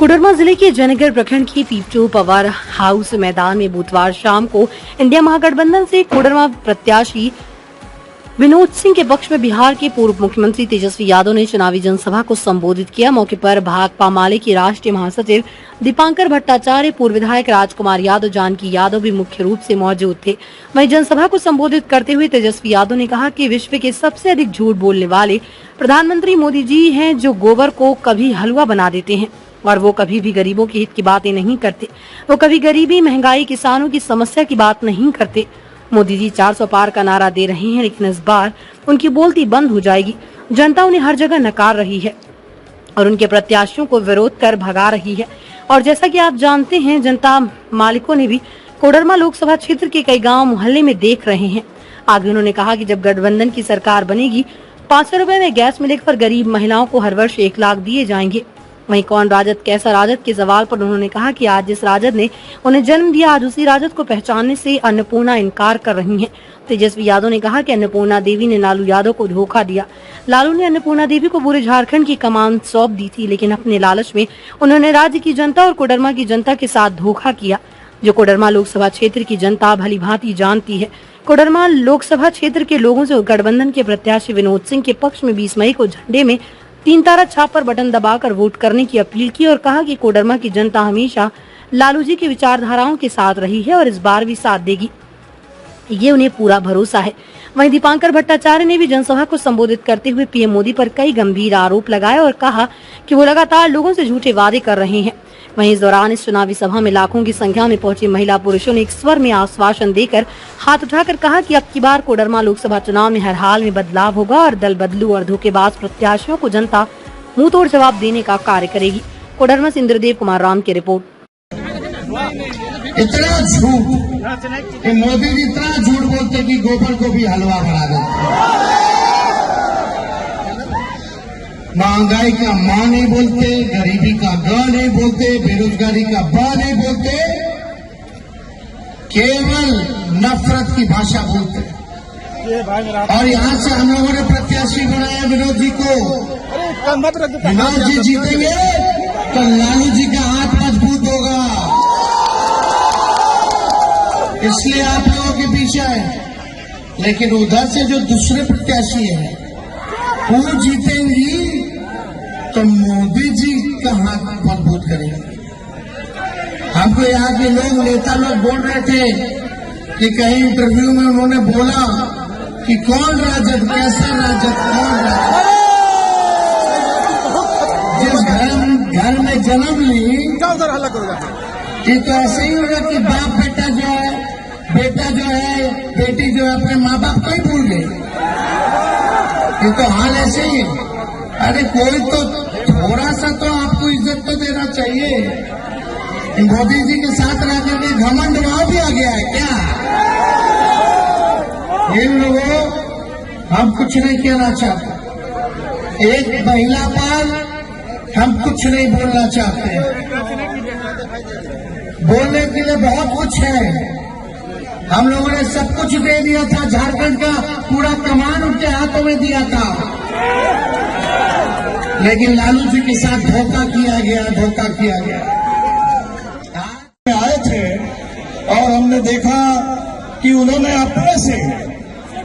कोडरमा जिले के जयनगर प्रखंड के पीपचो पावर हाउस मैदान में बुधवार शाम को इंडिया महागठबंधन से कोडरमा प्रत्याशी विनोद सिंह के पक्ष में बिहार के पूर्व मुख्यमंत्री तेजस्वी यादव ने चुनावी जनसभा को संबोधित किया। मौके पर भाकपा माले के राष्ट्रीय महासचिव दीपांकर भट्टाचार्य, पूर्व विधायक राजकुमार यादव, जानकी यादव भी मुख्य रूप से मौजूद थे। वहीं जनसभा को संबोधित करते हुए तेजस्वी यादव ने कहा कि विश्व के सबसे अधिक झूठ बोलने वाले प्रधानमंत्री मोदी जी हैं, जो गोबर को कभी हलवा बना देते हैं और वो कभी भी गरीबों के हित की बातें नहीं करते। वो कभी गरीबी, महंगाई, किसानों की समस्या की बात नहीं करते। मोदी जी 400 पार का नारा दे रहे हैं, लेकिन इस बार उनकी बोलती बंद हो जाएगी। जनता उन्हें हर जगह नकार रही है और उनके प्रत्याशियों को विरोध कर भगा रही है। और जैसा कि आप जानते हैं, जनता मालिकों ने भी कोडरमा लोकसभा क्षेत्र के कई गांव मोहल्ले में देख रहे हैं। आगे उन्होंने कहा कि जब गठबंधन की सरकार बनेगी, 500 रुपए में गैस मिलेगा पर गरीब महिलाओं को हर वर्ष 1 लाख दिए जाएंगे। वहीं कौन राजद, कैसा राजद के सवाल पर उन्होंने कहा कि आज जिस राजद ने उन्हें जन्म दिया, आज उसी राजद को पहचानने से अन्नपूर्णा इनकार कर रही हैं। तेजस्वी यादव ने कहा कि अन्नपूर्णा देवी ने लालू यादव को धोखा दिया। लालू ने अन्नपूर्णा देवी को पूरे झारखंड की कमान सौंप दी थी, लेकिन अपने लालच में उन्होंने राज्य की जनता और कोडरमा की जनता के साथ धोखा किया, जो कोडरमा लोकसभा क्षेत्र की जनता भली भांति जानती है। कोडरमा लोकसभा क्षेत्र के लोगों से गठबंधन के प्रत्याशी विनोद सिंह के पक्ष में 20 मई को झंडे में 3 तारा छाप पर बटन दबाकर वोट करने की अपील की और कहा कि कोडरमा की जनता हमेशा लालू जी की विचारधाराओं के साथ रही है और इस बार भी साथ देगी, ये उन्हें पूरा भरोसा है। वहीं दीपांकर भट्टाचार्य ने भी जनसभा को संबोधित करते हुए पीएम मोदी पर कई गंभीर आरोप लगाए और कहा कि वो लगातार लोगों से झूठे वादे कर रहे हैं। वहीं इस दौरान इस चुनावी सभा में लाखों की संख्या में पहुंची महिला पुरुषों ने एक स्वर में आश्वासन देकर हाथ उठाकर कहा कि अब की बार कोडरमा लोकसभा चुनाव में हर हाल में बदलाव होगा और दल बदलू और धोखेबाज प्रत्याशियों को जनता मुंह तोड़ जवाब देने का कार्य करेगी। कोडरमा से इंद्रदेव कुमार राम की रिपोर्ट। इतना झूठ कि मोदी जी इतना झूठ बोलते कि गोबर को भी हलवा बना देते। महंगाई का मां नहीं बोलते, गरीबी का ग नहीं बोलते, बेरोजगारी का ब नहीं बोलते, केवल नफरत की भाषा बोलते। और यहां से हम लोगों ने प्रत्याशी बनाया विनोद जी को। विनोद जी जीतेंगे तो लालू जी का हाथ मजबूत होगा, इसलिए आप लोगों के पीछे है। लेकिन उधर से जो दूसरे प्रत्याशी है वो जीतेंगी तो मोदी जी का हाथ मजबूत करेंगे। हमको यहाँ के लोग, नेता लोग बोल रहे थे कि कहीं इंटरव्यू में उन्होंने बोला कि कौन राजद, कैसा राजद, कौन राजद। जिस घर में जन्म ली कि तो ऐसे ही होगा कि बाप बेटा जो है, बेटा जो है, बेटी जो है अपने माँ बाप को ही भूल गए। ये तो हाल ऐसे ही है। अरे कोई तो थोड़ा सा तो आपको इज्जत तो देना चाहिए। मोदी जी के साथ रहकर के घमंड वहां भी आ गया है क्या? इन लोगों, हम कुछ नहीं कहना चाहते, एक महिला पर हम कुछ नहीं बोलना चाहते। बोलने के लिए बहुत कुछ है। हम लोगों ने सब कुछ दे दिया था, झारखंड का पूरा कमान उनके हाथों में दिया था, लेकिन लालू जी के साथ धोखा किया गया, धोखा किया गया। आए थे और हमने देखा कि उन्होंने अपने से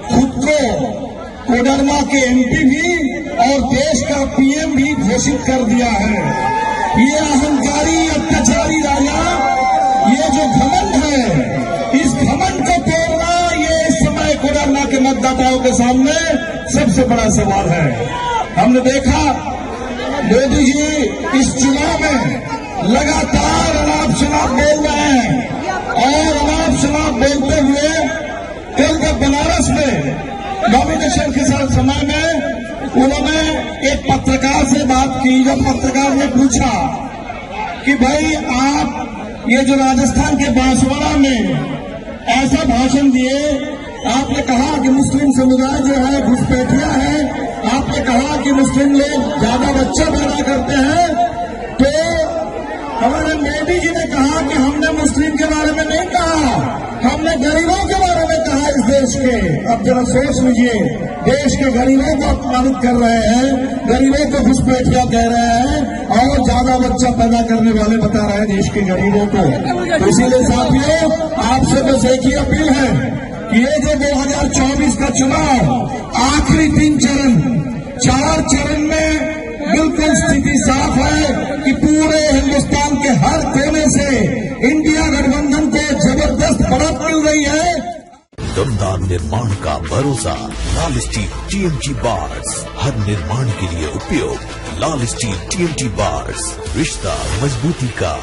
खुद को कोडरमा के एमपी भी और देश का पीएम भी घोषित कर दिया है। ये अहंकारी, अत्याचारी राजा, ये जो घमंड है, इस घमंड को तोड़ना ये इस समय कोडरमा के मतदाताओं के सामने सबसे बड़ा सवाल है। हमने देखा मोदी जी इस चुनाव में लगातार अनाप शनाप बोल रहे हैं और अनाप शनाप बोलते हुए कल का बनारस में नॉमिनेशन के समय में उन्होंने एक पत्रकार से बात की। जब पत्रकार ने पूछा कि भाई आप ये जो राजस्थान के बांसवाड़ा में ऐसा भाषण दिए, आपने कहा कि मुस्लिम समुदाय जो है घुसपैठिया है, आपने कहा कि मुस्लिम लोग ज्यादा बच्चे पैदा करते हैं, तो हमारे मोदी जी ने कहा कि हमने मुस्लिम के बारे में नहीं कहा, हमने गरीबों के बारे में कहा इस देश के। अब जरा सोच लीजिए, देश के गरीबों को अपमानित कर रहे हैं, गरीबों को घुसपैठिया कह रहे हैं और ज्यादा बड़ा बच्चा पैदा करने वाले बता रहे हैं देश के गरीबों को। तो इसीलिए साथियों, आपसे बस एक ही अपील है कि ये जो 2024 का चुनाव आखिरी 3 चरण, 4 चरण में बिल्कुल स्थिति साफ है कि पूरे हिंदुस्तान के हर कोने से इंडिया गठबंधन को जबरदस्त बढ़त मिल रही है। दमदार निर्माण का भरोसा लाल स्टील TMT बार्स, हर निर्माण के लिए उपयोग। लाल स्टील TMT बार्स, रिश्ता मजबूती का।